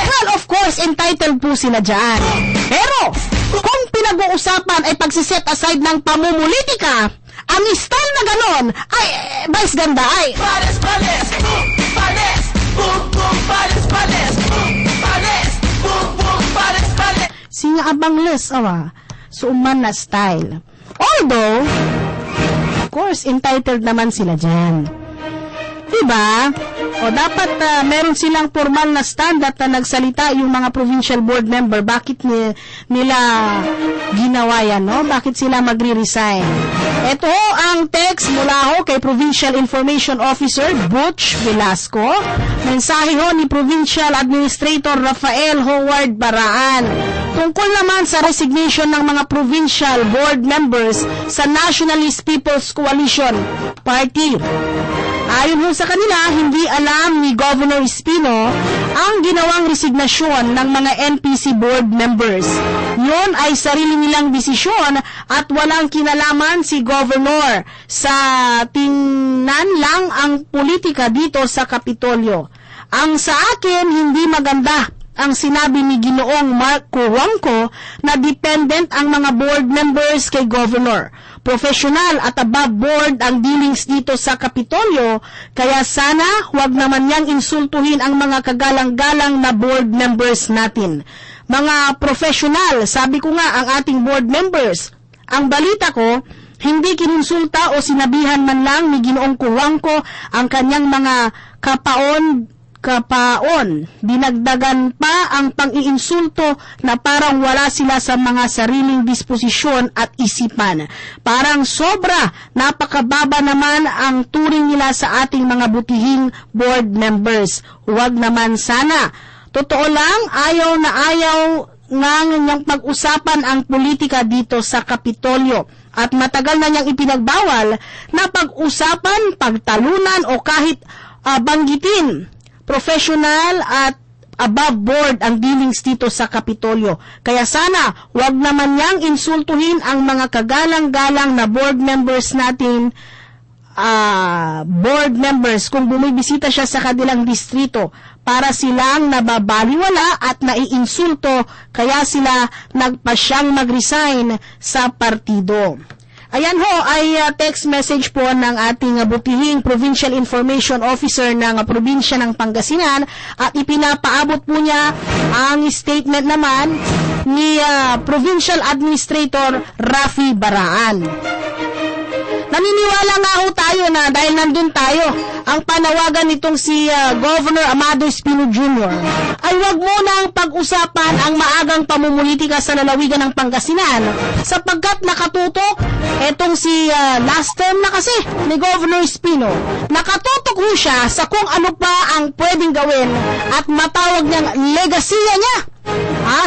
Well, of course, entitled po sila dyan. Pero, kung pinag-uusapan ay pagsiset aside ng pamumulitika, ang style na ganon ay vice ganda ay pales, pales, boom, pales, boom, boom, pales, pales, boom, pales, boom, boom, pales, pales. Singa abangles, suuman na style. Although, of course, entitled naman sila dyan. Diba? O dapat meron silang formal na stand at nagsalita yung mga provincial board member. Bakit nila ginawa yan, no? Bakit sila magre-resign? Ito ang text mula kay Provincial Information Officer Butch Velasco. Mensahe ni Provincial Administrator Rafael Howard Baraan. Tungkol naman sa resignation ng mga provincial board members sa Nationalist People's Coalition Party. Ayon sa kanila, hindi alam ni Governor Espino ang ginawang resignasyon ng mga NPC board members. Yun ay sarili nilang desisyon at walang kinalaman si Governor sa tingnan lang ang politika dito sa Kapitolyo. Ang sa akin, hindi maganda ang sinabi ni Ginoong Mark Cojuangco na dependent ang mga board members kay Governor. Professional at above board ang dealings dito sa Kapitolyo, kaya sana huwag naman niyang insultuhin ang mga kagalang-galang na board members natin. Mga professional, sabi ko nga ang ating board members. Ang balita ko, hindi kinonsulta o sinabihan man lang ni Ginoong Cojuangco ang kanyang mga kapaon, dinagdagan pa ang pang-iinsulto na parang wala sila sa mga sariling disposisyon at isipan. Parang sobra, napakababa naman ang turing nila sa ating mga butihing board members. Huwag naman sana. Totoo lang, ayaw na ayaw ngang pag-usapan ang politika dito sa Kapitolyo. At matagal na niyang ipinagbawal na pag-usapan, pagtalunan o kahit banggitin. Professional at above board ang dealings dito sa Kapitolyo. Kaya sana, wag naman niyang insultuhin ang mga kagalang-galang na board members natin, kung bumibisita siya sa kanilang distrito para silang nababaliwala at naiinsulto, kaya sila nagpasyang mag-resign sa partido. Ayan ho ay text message po ng ating butihing Provincial Information Officer ng probinsya ng Pangasinan at ipinapaabot po niya ang statement naman ni Provincial Administrator Rafi Baraan. Naniniwala nga ho tayo na dahil nandun tayo, ang panawagan nitong si Governor Amado Espino Jr. ay wag munang pag-usapan ang maagang pamumulitika sa lalawigan ng Pangasinan sapagkat nakatutok etong si last term na kasi ni Governor Espino. Nakatutok ho siya sa kung ano pa ang pwedeng gawin at matawag niyang legasiya niya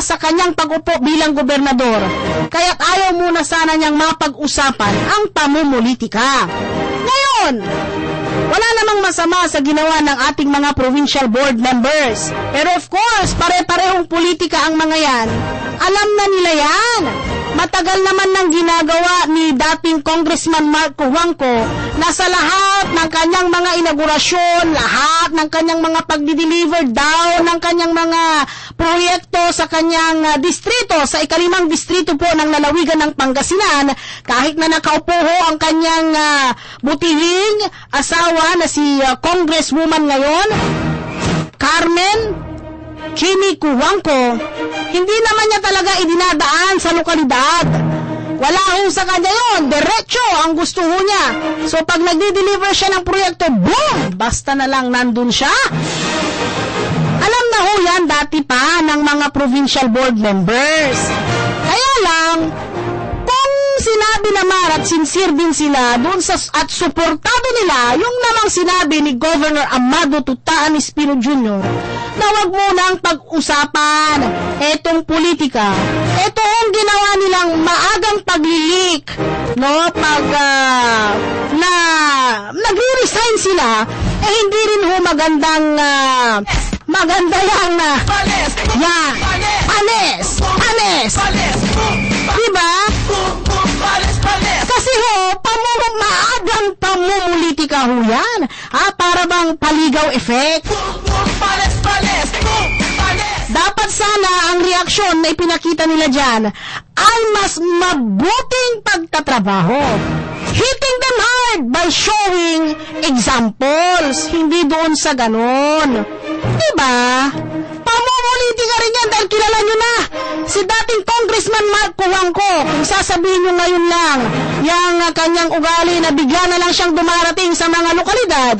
sa kanyang pag-upo bilang gobernador. Kaya't ayaw muna sana niyang mapag-usapan ang pamumulitika. Ngayon, wala namang masama sa ginawa ng ating mga provincial board members. Pero of course, pare-parehong politika ang mga yan. Alam na nila yan. Matagal naman nang ginagawa ni dating Congressman Mark Cojuangco na sa lahat ng kanyang mga inaugurasyon, lahat ng kanyang mga pagdi-deliver down ng kanyang mga proyekto sa kanyang distrito, sa ikalimang distrito po ng lalawigan ng Pangasinan, kahit na nakaupo ho ang kanyang butihing asawa na si Congresswoman ngayon, Carmen Kimi Cojuangco, hindi naman niya talaga idinadaan sa lokalidad. Wala ho sa kanya yun. Diretso ang gusto ho niya. So pag nagdi-deliver siya ng proyekto, boom! Basta na lang nandun siya. Alam na ho yan dati pa ng mga provincial board members. Kaya lang, kung sinabi naman at sincere din sila doon sa at suportado nila yung namang sinabi ni Governor Amado Tutaan Espino Jr. na wag munang pag-usapan etong politika. Ito ang ginawa nilang maagang paglilik, no? Pag nagre-resign sila, hindi rin ho maganda yang diba? Kasi ho, maagang pamumulitika ho yan. Para bang paligaw effect. Dapat sana ang reaksyon na ipinakita nila dyan ay mas mabuting pagtatrabaho. Hitting them hard by showing examples, hindi doon sa ganon. Diba? Pamumulitika rin yan dahil kilala nyo na si dating Congressman Mark Cojuangco. Kung sasabihin nyo ngayon lang yung kanyang ugali na bigla na lang siyang dumarating sa mga lokalidad,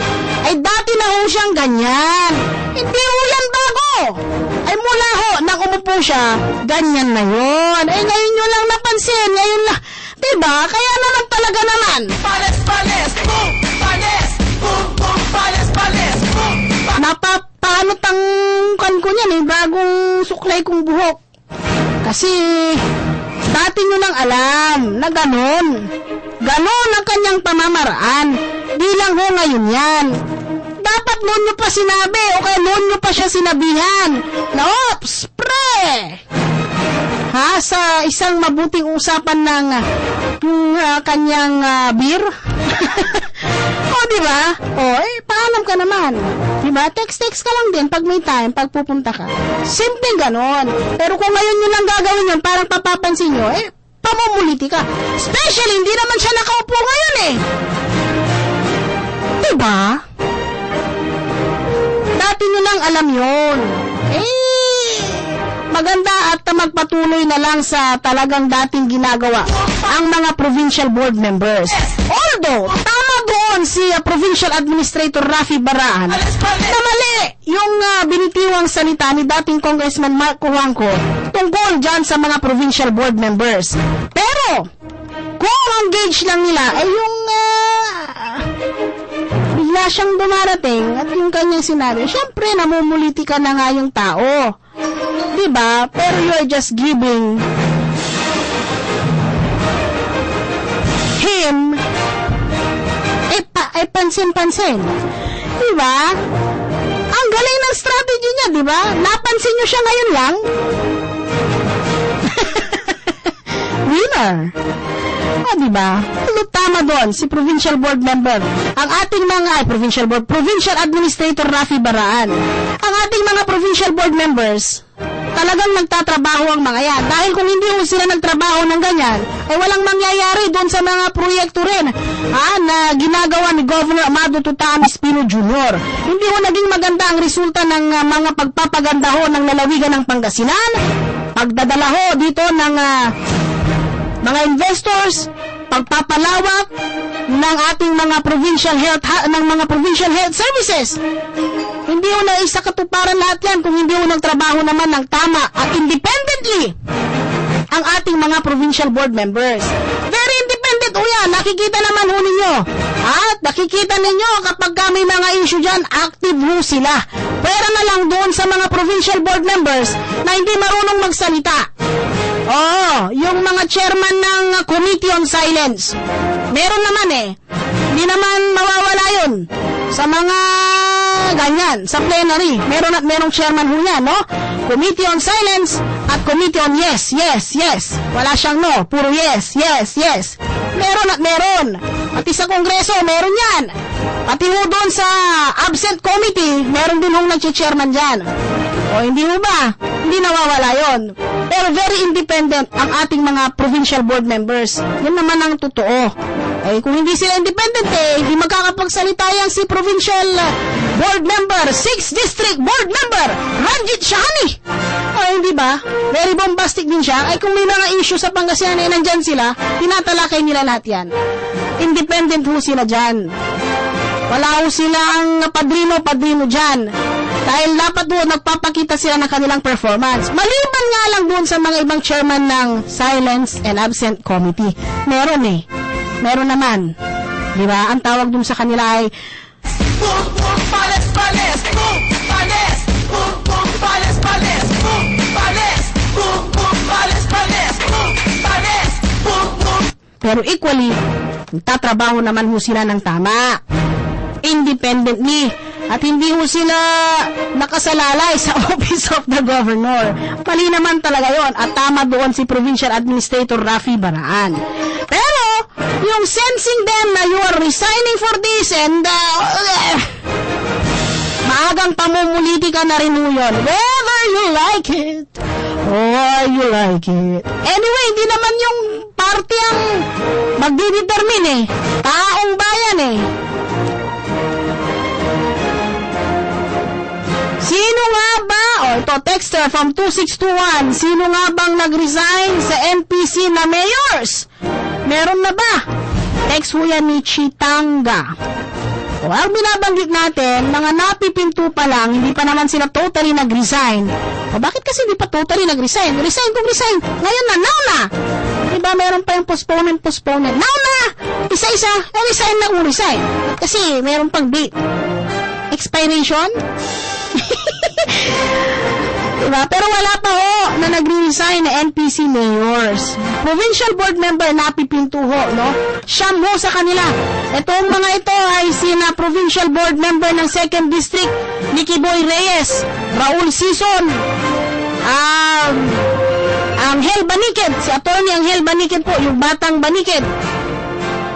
ay dati na ho siyang ganyan. Hindi ho yan bago. Ay mula ho, nang umupo siya, ganyan na yun. Ay ngayon nyo lang napansin, ngayon lang. Diba? Kaya naman talaga naman. Napapanot ang kan ko niyan, bagong suklay kong buhok. Kasi, dati nyo nang alam na ganon. Ganon ang kanyang pamamaraan. Di lang ho ngayon yan. Dapat noon nyo pa sinabi o kaya noon nyo pa siya sinabihan na, oops, pre! Sa isang mabuting usapan ng kanyang beer. O, diba? O, magpaalam ka naman. Diba? Text ka lang din pag may time, pag pupunta ka. Simpleng ganon. Pero kung ngayon nyo lang gagawin yun, parang papapansin nyo, pamumuliti ka. Especially, hindi naman siya nakaupo ngayon eh. Diba? Dati nyo lang alam yun. Maganda at magpatuloy na lang sa talagang dating ginagawa ang mga provincial board members. Although, tama doon si Provincial Administrator Rafi Baraan na mali yung binitiwang salita ni dating Congressman Mark Juanco tungkol dyan sa mga provincial board members. Pero, kung engage lang nila ay yung bigla siyang dumarating at yung kanyang sinabi, syempre namumuliti ka na nga yung tao. Diba? Pero you're just giving him pansin-pansin. Diba? Ang galing ng strategy niya, diba? Napansin niyo siya ngayon lang? Winner. Diba? Tama doon, si Provincial Board Member. Ang ating mga, Provincial Administrator Rafi Baraan. Ang ating mga Provincial Board Members, talagang nagtatrabaho ang mga yan. Dahil kung hindi sila nagtrabaho ng ganyan, ay walang mangyayari doon sa mga proyekto rin na ginagawa ni Governor Amado Tutamis Pino Jr. Hindi ho naging maganda ang resulta ng mga pagpapaganda ho ng lalawigan ng Pangasinan, pagdadala ho dito ng mga investors, pagpapalawak ng ating mga provincial health services. Hindi ho na isa katuparan lahat yan kung hindi ho nagtrabaho naman ng tama at independently ang ating mga provincial board members. Very independent ho yan. Nakikita naman ho ninyo. At nakikita ninyo kapag may mga issue dyan, active ho sila. Pwera na lang doon sa mga provincial board members na hindi marunong magsalita. Yung mga chairman ng Committee on Silence. Meron naman Hindi naman mawawala yun sa mga ganyan, sa plenary. Merong chairman ho yan, no? Committee on Silence at Committee on Yes. Wala siyang no, puro yes. Meron at meron. Pati sa Kongreso, meron yan. Pati ho doon sa Absent Committee, meron din hong nag-chairman dyan. Hindi ho ba? Hindi nawawala yon. Pero very independent ang ating mga provincial board members. Yan naman ang totoo. Kung hindi sila independent hindi magkakapagsalita yan si provincial board member, 6th district board member, Ranjit Shahani. Hindi ba? Very bombastic din siya. Kung may mga issue sa Pangasinan nandyan sila, tinatalakay nila lahat yan. Independent ho sila dyan. Wala ho silang padrino dyan. Dahil dapat doon nagpapakita sila ng kanilang performance. Maliban nga lang doon sa mga ibang chairman ng Silence and Absent Committee. Meron naman. Diba? Ang tawag doon sa kanila ay Boom, boom, pales, pales, boom, pales, boom, boom, pales, pales, boom, pales, boom, boom, pales, pales, boom, pales, boom, boom. Pero equally, tatrabaho naman ho sila ng tama. Independently. At hindi ho sila nakasalalay sa Office of the Governor. Mali naman talaga yon. At tama doon si Provincial Administrator Rafi Baraan. Pero, yung sensing them na you are resigning for this and maagang pamumuliti ka na rin ho yun. Whether you like it or you like it. Anyway, hindi naman yung party ang magdidetermine taong bayan Sino nga ba? Ito, texter from 2621. Sino nga bang nag-resign sa NPC na mayors? Meron na ba? Text ho yan ni Chitanga. Ang binabanggit natin, mga napipinto pa lang, hindi pa naman sila totally nag-resign. Bakit kasi hindi pa totally nag-resign? Resign. Ngayon na, now na. Diba meron pa yung postponement. Now na! Isa-isa, resign. Kasi meron pang date. Expiration? Diba? Pero wala pa na nag-resign na NPC mayors. Provincial board member napipinto no? Siyam sa kanila. Itong mga ito ay sina provincial board member ng 2nd district, Nicky Boy Reyes, Raul Sison, Angel Banikid, si attorney Angel Banikid po, yung batang Banikid,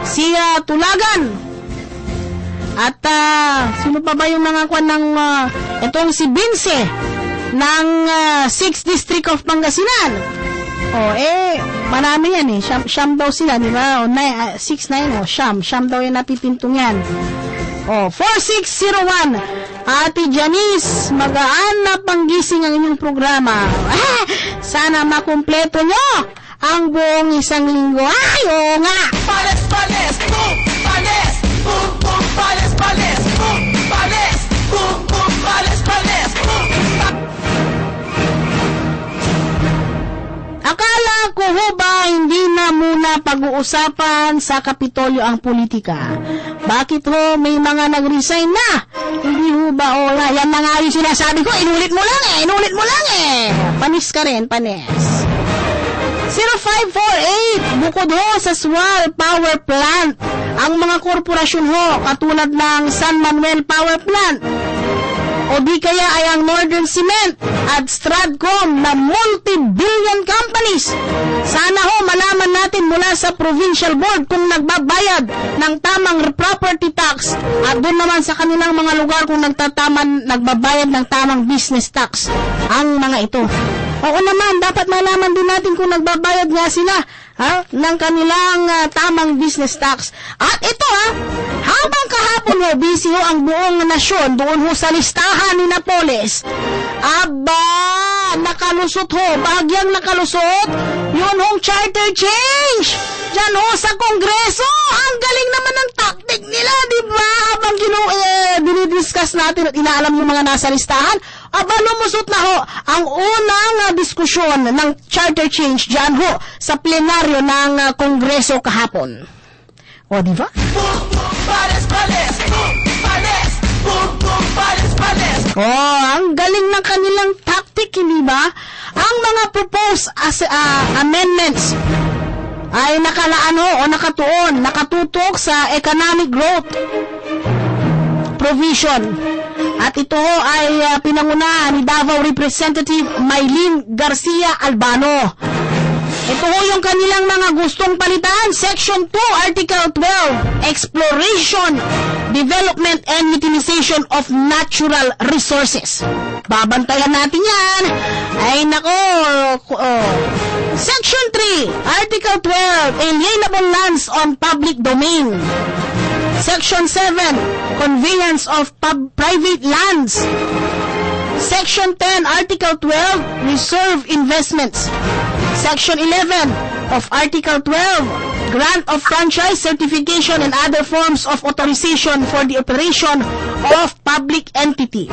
si Tulagan, At sino pa ba yung mga kwan ng itong si Vince ng 6th District of Pangasinan. Marami yan eh. Siyam daw sila, di ba? 6-9, siyam daw yung napipintong yan. 4601. Ate Janice, magaan na panggising ang inyong programa. Sana makumpleto nyo ang buong isang linggo. Ay, oo nga! Pales, pales, boom, pales, boom, boom, pales, pales, boom, pales, boom, boom, pales, pales, boom. Akala ko ho ba hindi na muna pag-uusapan sa Kapitolyo ang politika? Bakit ho may mga nag-resign na? Hindi ho ba yan na nga yung sinasabi ko, inulit mo lang eh. Panis ka rin, panis. 0548, bukod ho sa Sual Power Plant, ang mga korporasyon ho, katulad ng San Manuel Power Plant, o di kaya ay ang Northern Cement at Stradcom na multi-billion companies. Sana ho malaman natin mula sa provincial board kung nagbabayad ng tamang property tax at doon naman sa kanilang mga lugar kung nagbabayad ng tamang business tax ang mga ito. Oo naman, dapat malaman din natin kung nagbabayad nga sila ng kanilang tamang business tax. At ito habang kahapon ho, busy ho ang buong nasyon doon ho sa listahan ni Napoles. Aba, nakalusot ho, bagyang nakalusot, yun hong charter change. Diyan ho sa Kongreso, ang galing naman ng tactic nila, di ba? Habang dinidiscuss natin at inaalam yung mga nasa listahan, aba, lumusot na ho ang unang diskusyon ng charter change dyan ho sa plenaryo ng Kongreso kahapon. O, di ba? Ang galing ng kanilang tactic, hindi ba? Ang mga proposed amendments ay nakalaan ho o nakatutok sa economic growth provision. At ito ho ay pinangunahan ni Davao Representative Maylene Garcia Albano. Ito ho yung kanilang mga gustong palitan. Section 2, Article 12, Exploration, Development and Utilization of Natural Resources. Babantayan natin yan. Ay nako. Section 3, Article 12, Alienable Lands on Public Domain. Section 7, Conveyance of Private Lands. Section 10, Article 12, Reserve Investments. Section 11 of Article 12, Grant of Franchise, Certification, and other forms of authorization for the operation of public entity.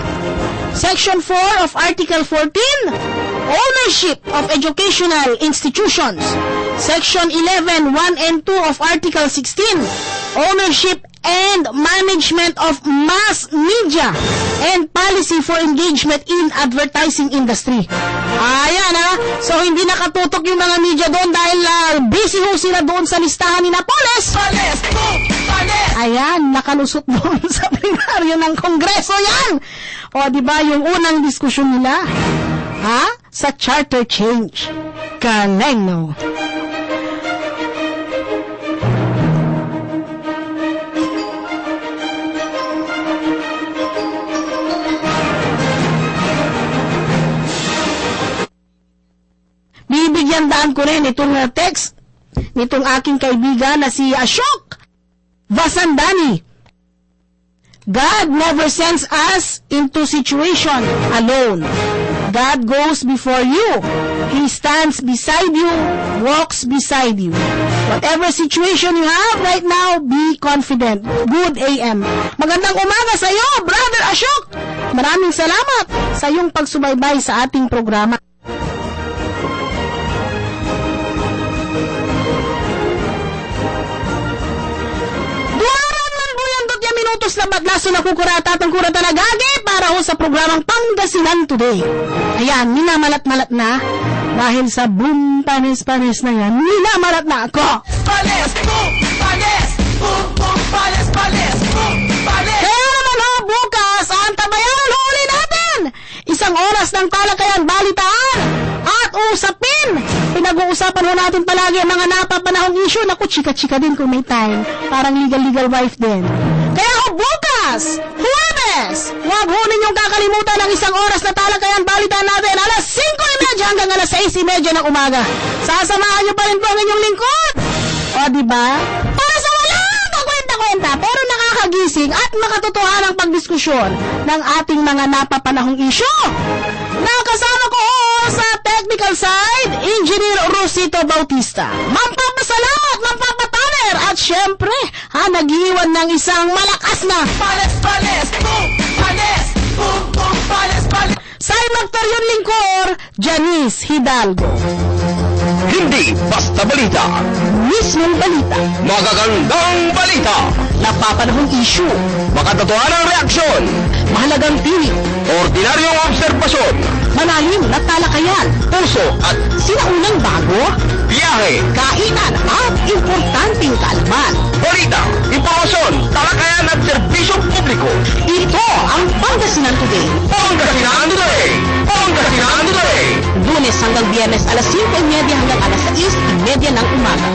Section 4 of Article 14, Ownership of Educational Institutions. Section 11, 1 and 2 of Article 16, Ownership and Management of Mass Media and Policy for Engagement in Advertising Industry. Ayan so hindi nakatutok yung mga media doon dahil busy ho sila doon sa listahan ni Napoles. Ayan, nakalusot doon sa plenaryo ng Kongreso yan. O, diba yung unang diskusyon nila? Sa charter change. Galing, no? Bibigyan daan ko rin itong text nitong aking kaibigan na si Ashok Vasandani. God never sends us into situation alone. God goes before you. He stands beside you, walks beside you. Whatever situation you have right now, be confident. Good AM. Magandang umaga sa iyo, Brother Ashok. Maraming salamat sa iyong pagsubaybay sa ating programa. Minutos na baglaso na kukurata at kurata na gagi para ho sa programang Pangasinan Today. Ayan, minamalat-malat na dahil sa boom panis-panis na yan, minamalat na ako. Panis, boom, panis, boom, boom, panis, panis, boom, panis. Kaya naman ho, bukas, ang tabayan huli natin. Isang oras ng talakayan, balitaan at usapin. Pinag-uusapan ho natin palagi ang mga napapanahong issue. Naku, chika-chika din kung may time. Parang legal wife din. Kaya ho, bukas, bukas, Huwebes! Huwag ho ninyong kakalimutan ang isang oras na talakayan balitaan natin alas 5:30 hanggang alas 6:30 ng umaga. Sasamahan niyo pa rin po ang inyong lingkod. O, diba? Para sa walang kakwenta-kwenta pero nakakagising at makatotohanang pagdiskusyon ng ating mga napapanahong isyu. Nakasama ko sa technical side, Engineer Rosito Bautista. Mampapasalamat, mampapataner, at syempre, nag-iwan ng isang malakas na Pales, pales, boom, pales, boom, boom, pales, pales. side actor yung lingkor, Janice Hidalgo. Hindi basta balita. Mismong balita, Magagandang balita. napapanahong issue, Makatotohanang reaksyon. mahalagang tinig, Ordinaryong obserbasyon. malalim na talakayan, Puso at sinaunang bago, biyahe. kainan at importanteng kaalaman. Balita, impormasyon, talakayan at serbisyong publiko. Ito ang Pangasinan Today. Pangasinan Today! Pangasinan Today! Lunes hanggang Biyernes alas 5:30 hanggang alas 6:30 ng umaga.